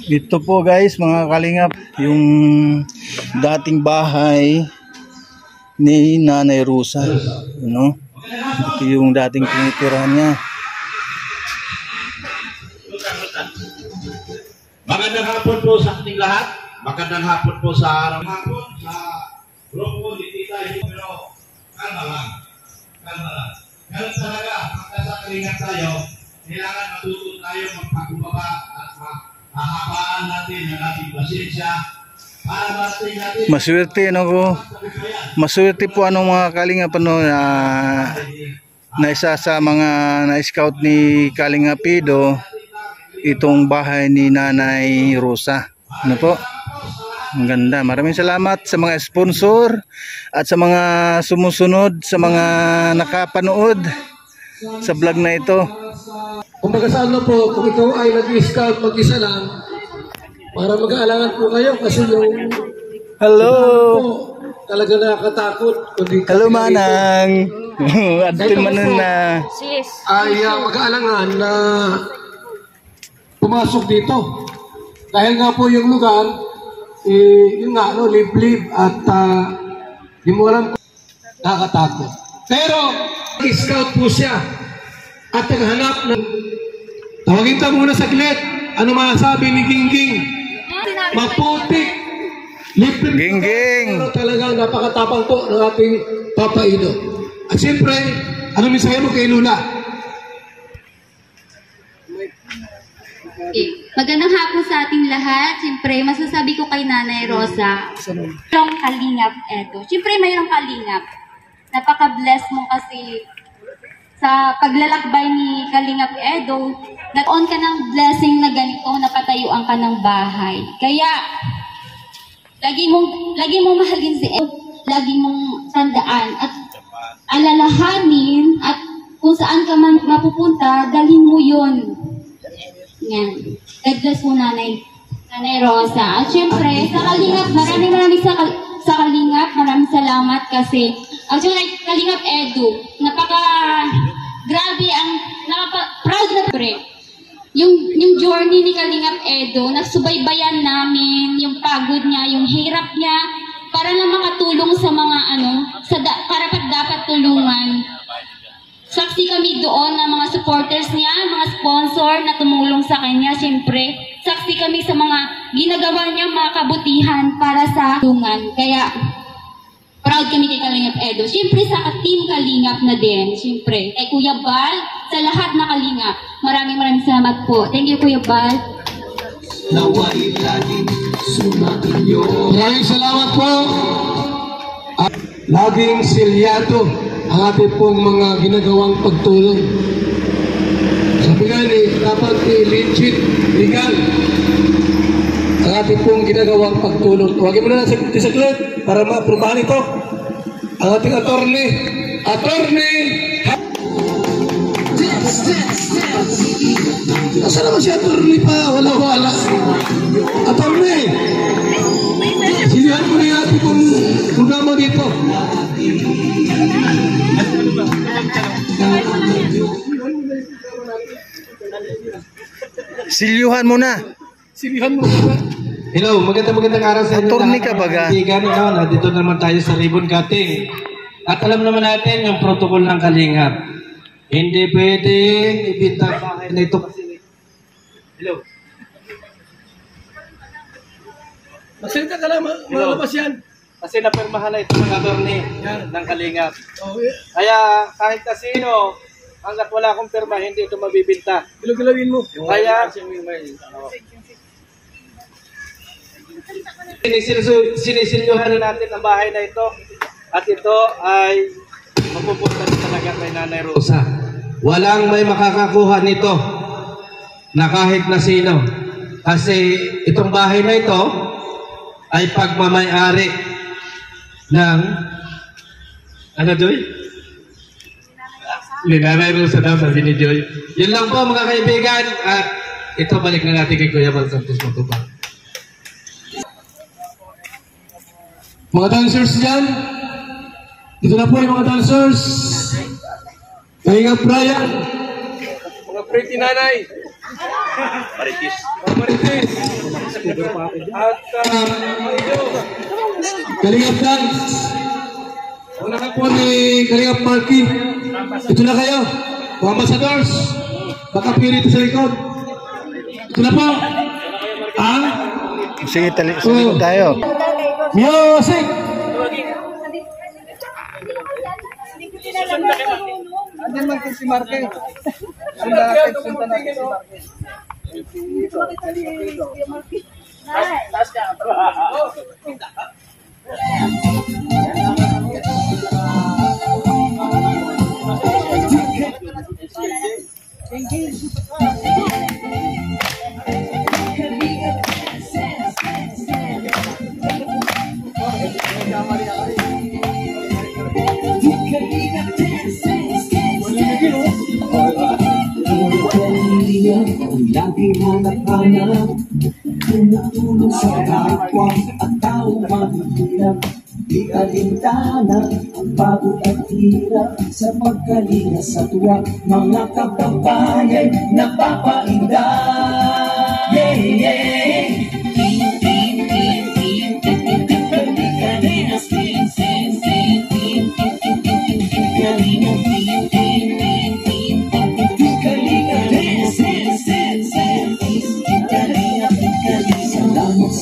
Ito po guys, mga kalingap, yung dating bahay ni Nanay Rosa, ano? Ito yung dating tinitirahan niya. Magandang hapon po sa ating lahat. Magandang hapon po sa araw hapon sa grupo ni Tita Yu. Pero kalma lang. Kalma lang. Ganun talaga, pagka sa kalingat tayo, kailangan matuto tayo magpakumbaba at mahabaan natin ang ating pasensya para marating natin. Maswerte ano ko. Maswerte po anong mga kalingap ano na isa sa mga na-scout ni Kalinga Pido itong bahay ni Nanay Rosa. Ano po? Ang ganda. Maraming salamat sa mga sponsor at sa mga sumusunod, sa mga nakapanood sa vlog na ito. Kung saan na po, kung ikaw ay nag-scout mag-isa lang, para mag-aalangan po kayo kasi yung hello! Talaga nakakatakot. Hello Manang! Adtin manan na. Ay mag-aalangan na pumasok dito. Dahil nga po yung lugar, yun nga, no, liblib at di mo alam kung nakakatakot. Pero, scout po siya at naghanap ng tawagin ka muna saglit. Ano masasabi ni Gingging? Maputik. Liblib. Gingging. Pero talagang napakatapang po ng ating Papa Ino. At siyempre, ano mensahe mo kay Lula? Magandang hapon sa ating lahat. Siyempre, masasabi ko kay Nanay Rosa, mayroong kalingap eto. Siyempre, mayroong kalingap. Napaka-bless mo kasi sa paglalakbay ni Kalingap Edo, nag-on ka ng blessing na ganito, napatayuan ka ng bahay. Kaya, lagi mong mahalin si Edo, lagi mong tandaan at alalahanin at kung saan ka man mapupunta, dalhin mo yun. Yan. God bless po Nanay Rosa. At syempre, sa Kalingap, maraming sa Kalingap, maraming salamat kasi actually, Kalingap Edu, grabe ang proud na pre. Yung journey ni Kalingap Edu, nagsubaybayan namin yung pagod niya, yung hirap niya para lang makatulong sa mga para pag dapat tulungan. Saksi kami doon ng mga supporters niya, mga sponsor na tumulong sa kanya, siyempre. Saksi kami sa mga ginagawa niya, mga kabutihan para sa tulungan. Kaya, proud kami kay Kalingap Edo. Siyempre sa team Kalingap na din, siyempre. Kay Kuya Bal, sa lahat na Kalingap. Maraming salamat po. Thank you, Kuya Bal. Maraming salamat po. At laging silyado ang ating pong mga ginagawang pagtulong. Sabi nga dapat legit, legal ang ating pong ginagawang pagtulong. Tawagin mo na lang sa saglit para ma-aprobahan ito. Ang ating attorney. Nasaan naman si attorney pa? Wala. Attorney! Silihan mo na yung ating pong programa dito. Silyuhan mo na. Hello, magandang araw sa inyo. Attorney ka baga. Nandito naman tayo sa ribbon cutting. At alam naman natin yung protocol ng Kalingap. Hindi pwede ibinta bahay na ito kasi. Hello. Magsalita ka lang, malabas yan. Kasi napirmahan na ito ng attorney ng Kalingap. Kaya kahit kasino, hanggat wala akong pirma, hindi ito mabibinta. Gilawin mo. Kaya, sinisilyuhan na natin ang bahay na ito. At ito ay mapupunta talaga kay Nanay Rosa. Walang may makakakuha nito na kahit na sino. Kasi itong bahay na ito ay pagmamay-ari ng Joy? Nanay Rosa daw, sabi ni Joy. Yun lang po mga kaibigan. At ito balik na natin kay Kuya Bal Santos Matubang. Mga dancers dyan. Dito na po yung mga dancers. Kaya nga Brian. Mga pretty nanay. Maritis. At Kalingap Dance. Una ka po ni Kalingap Marky. Ito na kayo. Mga ambassadors. Baka pirito sa likod. Ito na po. Sige, salikod tayo. Music! Andiyan lang si Marque. Sunta natin si Marque. Lagi hanap-hanap tumutulong sa kapwa at tao mahihirap. Di alintana ang pagod at hirap sa pagkalinga sa tuwa. Mga kababayan napapainda. Yeah, yeah.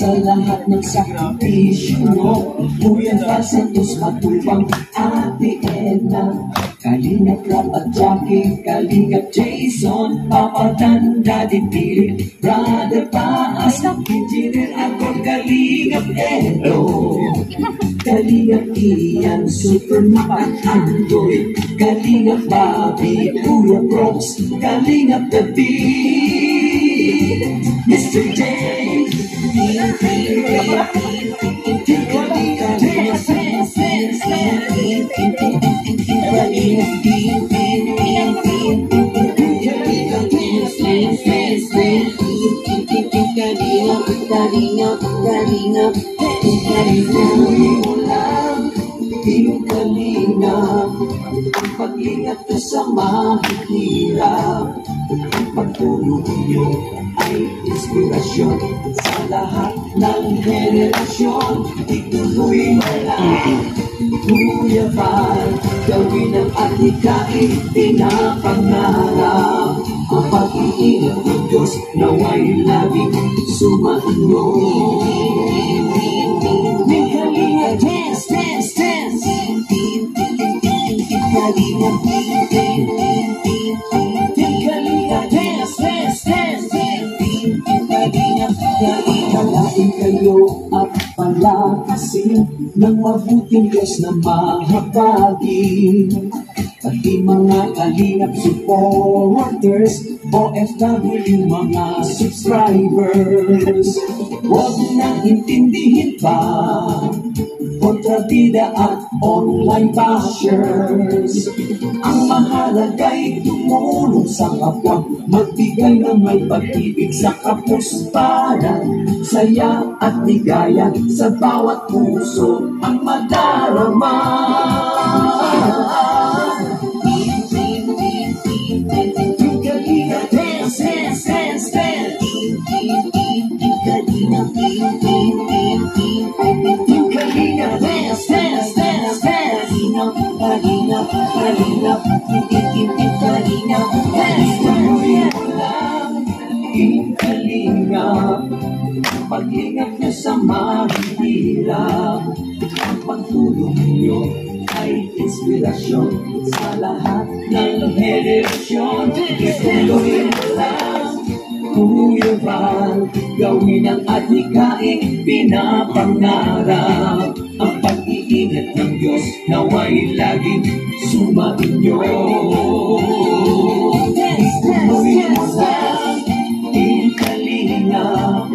Sa lahat ng sakripisyo mo, Kuya Val Santos matupang Ate Edna, Kalingap Rap at Jackie, Kalingap Jason, Papa Dan, Daddy Philip, Brother Paas, Engineer ako, Kalingap Edo, Kalingap Ian, Superman at Andoy, Kalingap Bobby, Kuya Brooks, Kalingap David, Mr. J. Ang pag-ingat ko sa mahihirap, ang pagtulong niyo ay inspirasyon sa lahat ng henerasyon. Ituloy mo lang, Kuya Val, gawin ang atikain, pinapangarap. Ang pag-iingat ng Diyos nawa'y laging sumainyo. May Kalingap dance, dance, dance. Kalingap, Kalingap dance, dance, dance. Kalain kayo at palakasin ng mabuting Diyos na mahabagin. Pati mga Kalingap supporters, OFW mga subscribers, huwag nang intindihin pa kontrabida at online bashers. Ang mahalaga'y tumulong sa kapwa, magbigay ng may pag-ibig sa kapusparan, saya at ligaya sa bawat puso ang madarama. Kalingap dance, dance, dance, dance. Kalingap, Kalingap dance, dance, dance, dance. Kalingap, Kalingap, Kalingap dance, dance, dance. Kalingap, pag-ingat niyo sa mahihirap, ang pagtulong niyo ay inspirasyon sa lahat ng henerasyon. Ituloy mo lang, Kuya Val, gawin ang adhikain, pinapangarap. Ang pag-iingat ng Diyos nawa'y laging sumainyo. Ituloy mo lang, Kalingap,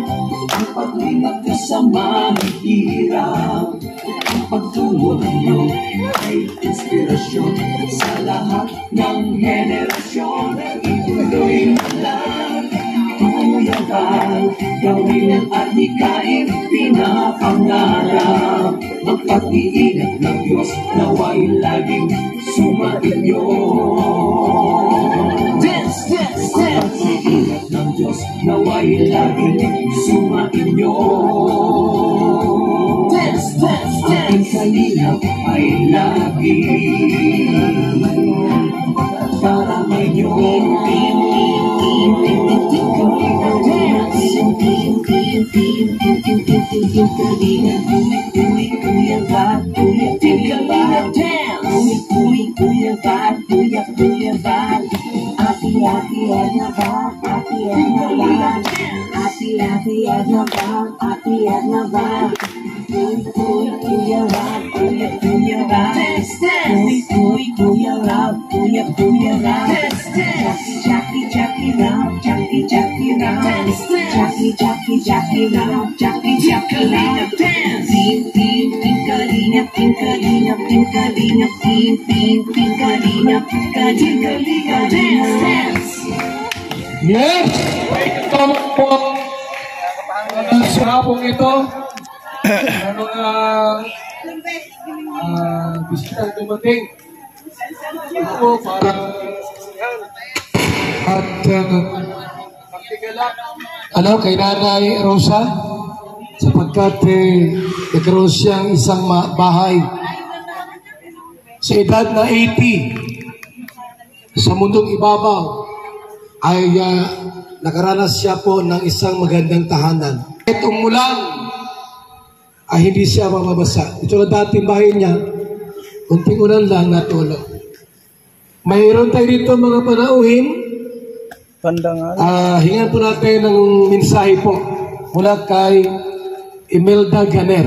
ang pag-ingat niyo sa mahihirap, ang pagtulong niyo ay inspirasyon sa lahat ng henerasyon. Ituloy mo lang, Kuya Val, gawin ang adhikain, pinapangarap. Ang pag-iingat ng Diyos nawa'y laging sumainyo. Dance, dance, dance. Ang pag-iingat ng Diyos Diyos nawa'y laging sumainyo. Dance, dance, dance. Aking kalingap ay lagi para mayo. Yes! Tama po sa hapong ito. Ang mga bisitang dumating. Ito para at kay Nanay Rosa sapagkat nagkaroon siyang isang bahay sa edad na 80 sa mundong ibabaw ay nakaranas siya po ng isang magandang tahanan. Kahit umulan ay hindi siya mamabasa. Ito na dating bahay niya, kunting ulan lang natulog. Mayroon tayo dito mga panauhin. Hingan po natin ng mensahe po mula kay Imelda Ganer.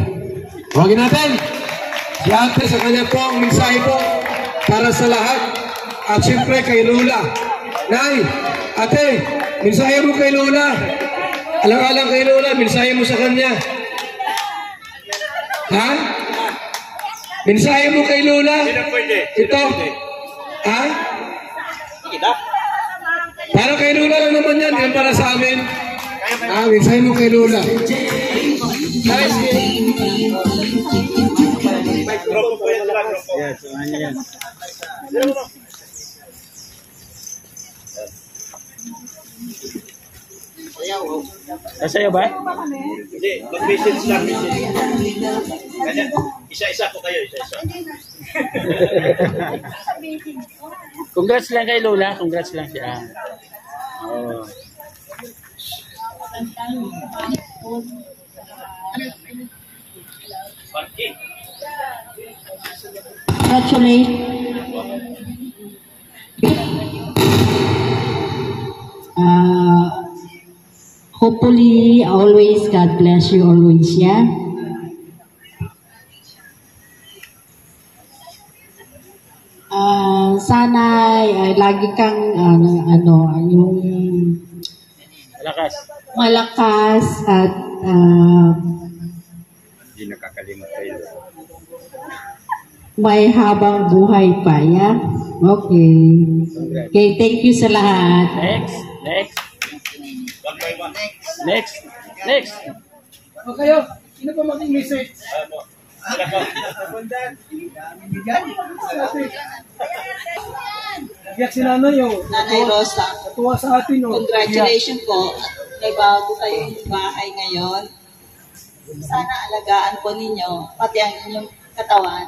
Huwagin natin si ate sa kanya po ang mensahe po para sa lahat at siyempre kay Lola. Nay, ate, mensahe mo kay Lola. Alang-alang kay Lola, mensahe mo sa kanya. Ha? Mensahe mo kay Lola. Ito. Ha? Para kay Lola lang naman yan, yan para sa amin. Mensahe mo kay Lola. Nasa'yo ba? Hindi, mag-message lang. Kanya, isa-isa po kayo, isa-isa. Congrats lang kay Lola. Congrats lang siya. Oh. Congratulate. Hopefully, always, God bless you always, yeah? Sana lagi kang yung malakas at Hindi nakakalimot kayo. may habang buhay pa, yeah? Okay. Okay, thank you sa lahat. Next. Next. O kayo, sino pa maging message? Iyak si Nanay o. Nanay Rosa, Natuwa sa atin o. congratulations po. May bago kayong bahay ngayon. Sana alagaan po ninyo, pati ang inyong katawan.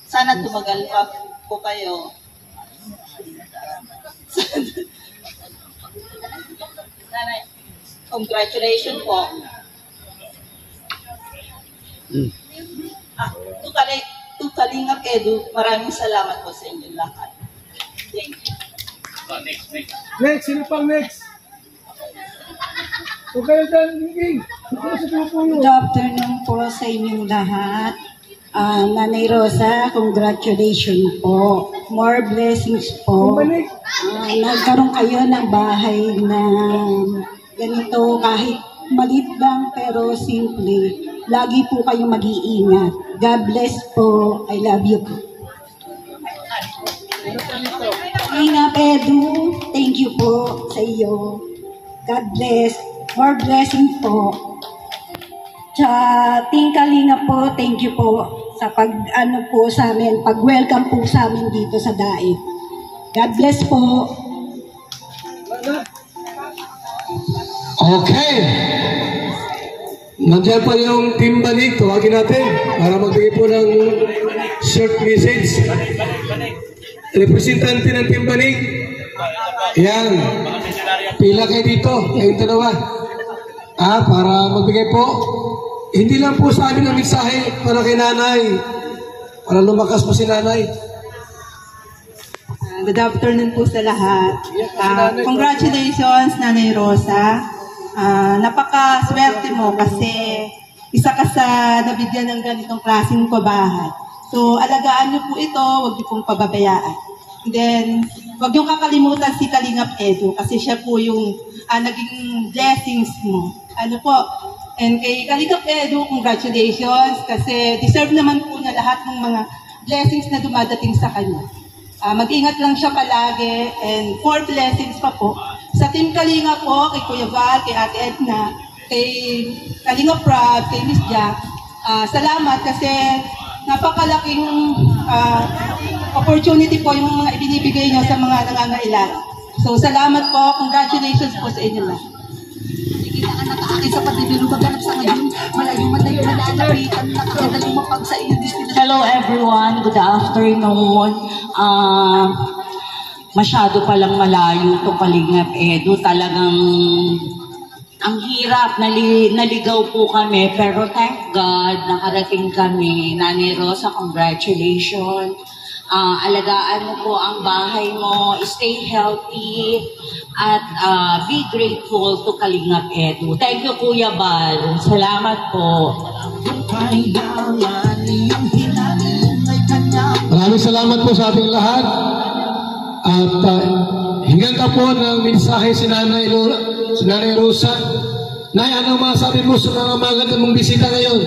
Sana tumagal pa po kayo. Nanay, congratulations po. Kalingap Edu, maraming salamat po sa inyo lahat. Thank you. Next, sino pang next? O kayo dyan, Ginging. Good afternoon po sa inyong lahat. Nanay Rosa, congratulations po. More blessings po. Nagkaroon kayo ng bahay na ganito kahit malit lang pero simple. Lagi po kayong mag-iingat. God bless po. I love you po. Ingat Edu, thank you po sa iyo. God bless. More blessings po. Sa Team Kalinga po, thank you po sa po sa amin, pag-welcome po sa amin dito sa Daig. God bless po. Okay. Nandiyan pa yung Team Banig. Tawagin natin para magbigay po ng short message. Representante ng Team Banig. Yan. Pila kayo dito. Kayong dalawa. Para magbigay po. Hindi lang po sa amin ang mensahe para kay nanay. Para lumakas po si nanay. Good afternoon po sa lahat. Congratulations, Nanay Rosa. Napaka-swerte mo kasi isa ka sa nabigyan ng ganitong klaseng pabahay. So, alagaan niyo po ito, huwag niyo pong pababayaan. And then, huwag niyo kakalimutan si Kalingap Edu kasi siya po yung naging blessings mo. Ano po? And kay Kalingap Edu, congratulations kasi deserve naman po na lahat ng mga blessings na dumadating sa kanya. Mag-ingat lang siya palagi and more blessings pa po. Sa Team Kalinga po, kay Kuya Val, kay Ate Edna, kay Kalinga Prab, kay Miss Jack, salamat kasi napakalaking opportunity po yung mga ibinibigay nyo sa mga nangangailangan. So salamat po, congratulations po sa inyo lahat. Hello everyone, good afternoon. Masyado palang malayo to Kalingap Edu. Talagang ang hirap, naligaw po kami, pero thank God nakarating kami. Nanay Rosa, congratulations. Alagaan mo po ang bahay mo, stay healthy, at be grateful to Kalingap Edu. Thank you, Kuya Bal. Salamat po. Maraming salamat po sa ating lahat. At hinggan ka po ng mensahe si Nanay Rosa. Nay, anong masabi mo sa mga magandang mong bisita ngayon?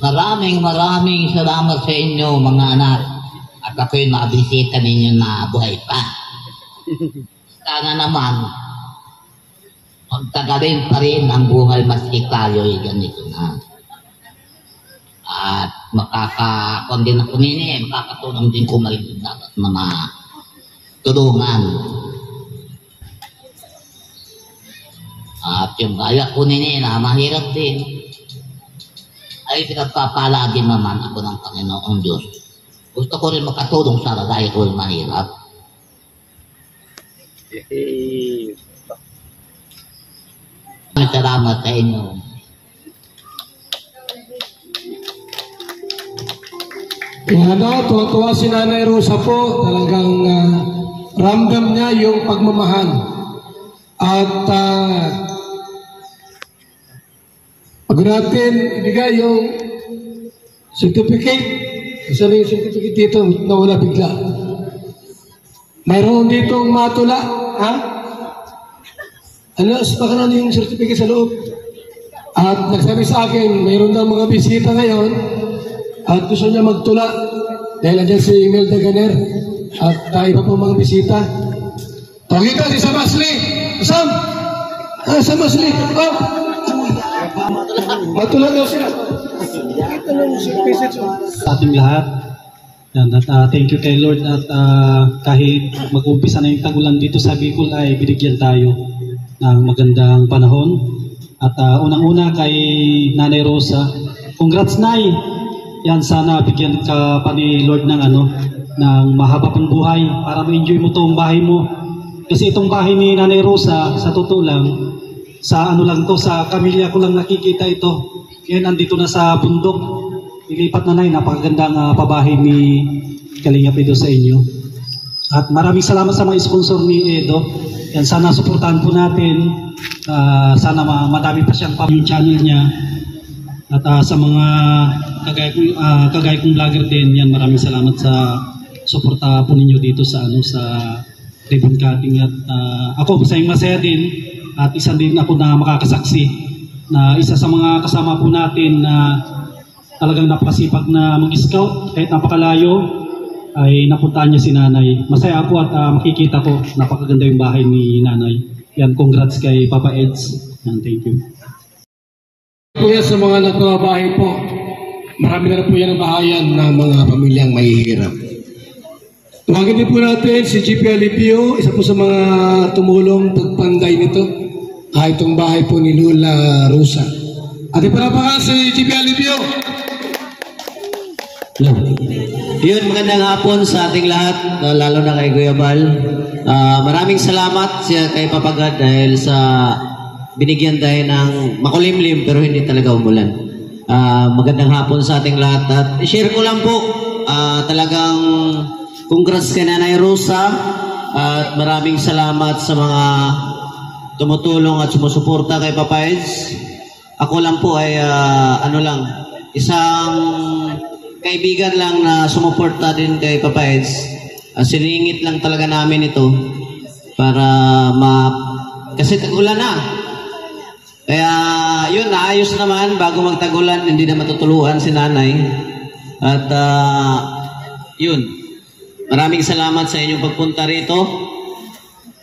Maraming salamat sa inyo mga anak. At ako'y mabisita ninyo na buhay pa. Sana naman, magtagalin pa rin ang buhay maski tayo'y ganito na. At makakakondin ako nini, makakatulong din ko maligid at mga tulungan. At yung gaya ko nini na mahirap din, ay pinagpapala din naman ako ng Panginoong Diyos. Gusto ko rin makatulong sa lagay ko mahirap. Salamat sa inyo. Tuwa si Nanay Rosa po. Talagang ramdam niya yung pagmamahal. At pag natin ibigay yung certificate, isa rin yung certificate dito, nawala bigla. Mayroon ditong matula, ha? Baka na yung certificate sa loob. At nagsabi sa akin, mayroon daw mga bisita ngayon, at gusto niya magtula, dahil andyan si Imelda Ganer, at iba pong mga bisita. Tawagin ka si Samasli! Sam! Samasli! Oh! Matulad daw sila. Sa ating lahat. Yan, at thank you kay Lord at kahit mag-umpisa na yung tagulan dito sa Bicol ay binigyan tayo ng magandang panahon. At unang-una kay Nanay Rosa, congrats Nay! Yan, sana bigyan ka pa ni Lord ng ng mahaba pang buhay para ma-enjoy mo itong bahay mo. Kasi itong bahay ni Nanay Rosa, sa totoo lang, sa lang to, sa pamilya ko lang nakikita ito. Ngayon, andito na sa bundok. Ilipat na Nay, napakagandang pabahay ni Kalingap Edo sa inyo. At maraming salamat sa mga sponsor ni Edo. Yan, sana suportahan po natin. Sana madami pa siyang yung channel niya. At sa mga kagaya kong vlogger din, yan, maraming salamat sa suporta po ninyo dito sa sa ribbon cutting. At ako, masaya din. At isa din ako na makakasaksi na isa sa mga kasama po natin na talagang napakasipag na mag-scout kahit napakalayo ay napuntahan niya si Nanay. Masaya ako at makikita ko napakaganda yung bahay ni Nanay. Yan, congrats kay Papa Eds. Yan, thank you. Kuya, sa mga nagbabahay po, marami na po yan ang bahayan ng mga pamilyang mahihirap. Tawagin din po natin si GP Alipio, isa po sa mga tumulong pagpanday nito. Itong bahay po ni Lola Rosa. At ipanapakan si GP Alipio. Yun, magandang hapon sa ating lahat, lalo na kay Kuya Bal. Maraming salamat kay Papagad dahil sa binigyan tayo ng makulimlim pero hindi talaga umulan. Magandang hapon sa ating lahat. At i-share ko lang po, talagang congrats kay Nanay Rosa at maraming salamat sa mga tumutulong at sumusuporta kay Papa Eds. Ako lang po ay isang kaibigan lang na sumuporta din kay Papa Eds. Siningit lang talaga namin ito para kasi tag-ulan na. Kaya yun, naayos naman bago magtag-ulan, hindi na matutuluan si Nanay. At yun, maraming salamat sa inyong pagpunta rito,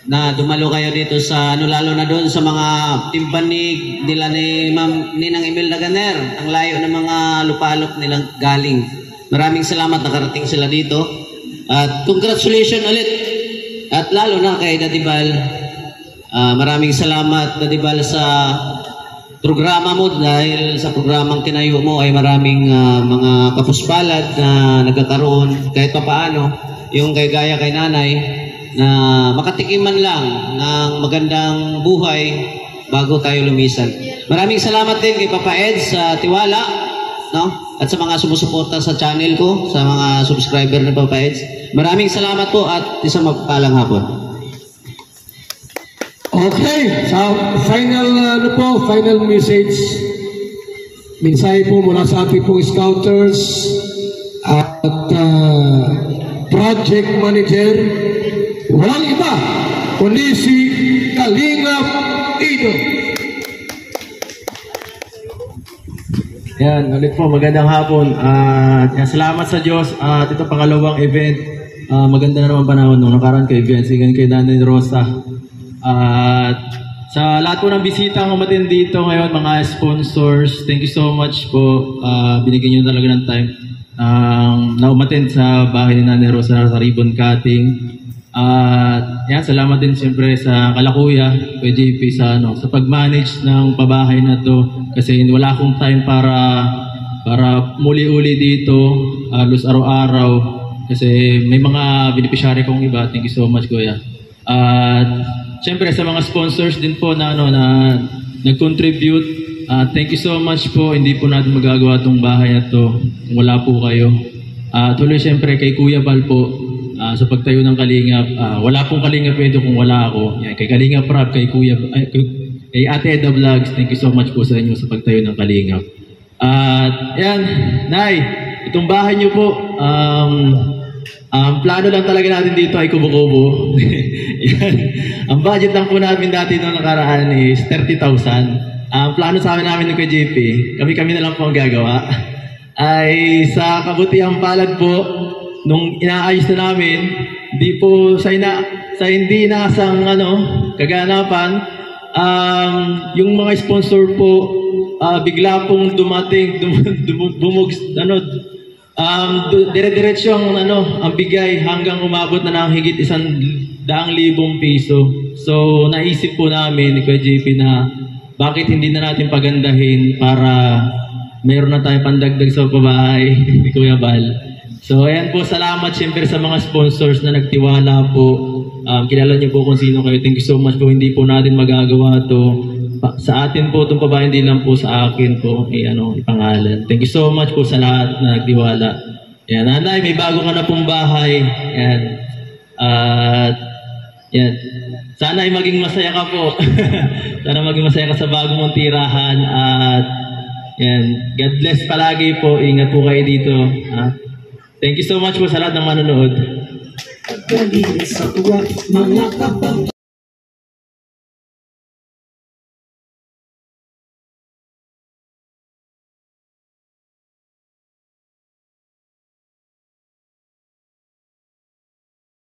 na dumalo kayo dito sa lalo na doon sa mga timbanig nila ni Ninang Imelda Ganer, ang layo ng mga lupalop nilang galing. Maraming salamat, nakarating sila dito. At congratulations ulit. At lalo na kay Daddy Bal, maraming salamat Daddy Bal sa programa mo, dahil sa programang tinayo mo ay maraming mga kapuspalad na nagkakaroon kahit pa paano, yung gaya kay Nanay, na makatikim man lang ng magandang buhay bago tayo lumisan. Maraming salamat din kay Papa Eds sa tiwala, no? At sa mga sumusuporta sa channel ko, sa mga subscriber ni Papa Eds. Maraming salamat po at isang mapagpalang hapon. Okay, so final final message. Mensahe po mula sa ating pong scouters at project manager. Walang iba kundi si Kalingap Edo. Yan, ulit po, magandang hapon. Salamat sa Diyos at ito pangalawang event. Maganda na naman panahon nung nakaraan kay event, sigan kay Nanay Rosa. At sa lahat po ng bisita ang umatin dito ngayon, mga sponsors, thank you so much po. Binigyan nyo talaga ng time na umatin sa bahay ni Nanay Rosa sa ribbon cutting. Yan, salamat din siyempre sa Kalakuya, kay JP sa pag-manage ng pabahay na to, kasi wala akong time para muli-uli dito, halos araw-araw, kasi may mga beneficiary kong iba. Thank you so much, Kuya. At siyempre sa mga sponsors din po na nag-contribute, thank you so much po. Hindi po natin magagawa itong bahay na to kung wala po kayo. Tuloy siyempre kay Kuya Bal po, sa pagtayo ng Kalingap. Wala pong Kalingap ito kung wala ako. Yan, kay Kalingap Rap, kay kay Ate Eda Vlogs, thank you so much po sa inyo sa pagtayo ng Kalingap. At yan, Nay, itong bahay niyo po, plano lang talaga natin dito ay kubo-kubo. Ang budget lang po namin dati noong nakaraan is 30,000. Ang plano sa amin namin ng kay JP, kami na lang po ang gagawa, ay sa kabutihang palad po, nung inaayos na namin, di po sa hindi nasang kaganapan, yung mga sponsor po, bigla pong dumating, dire-diretso ang bigay hanggang umabot na ng higit 100,000 piso. So naisip po namin ni Kuya JP na bakit hindi na natin pagandahin para mayroon na tayong pandagdag sa pabahay ni Kuya Bal. So ayan po, salamat siyempre sa mga sponsors na nagtiwala po. Kilala niyo po kung sino kayo. Thank you so much po. Hindi po natin magagawa to sa atin po itong pabahay, hindi lang po sa akin po ipangalan. Thank you so much po sa lahat na nagtiwala. Yan, Nanay, may bago ka na pong bahay. Yan. At yan, sana ay maging masaya ka po. Sana maging masaya ka sa bago mong tirahan. At yan, God bless palagi po. Ingat po kayo dito. Thank you so much po sa lahat ng manonood.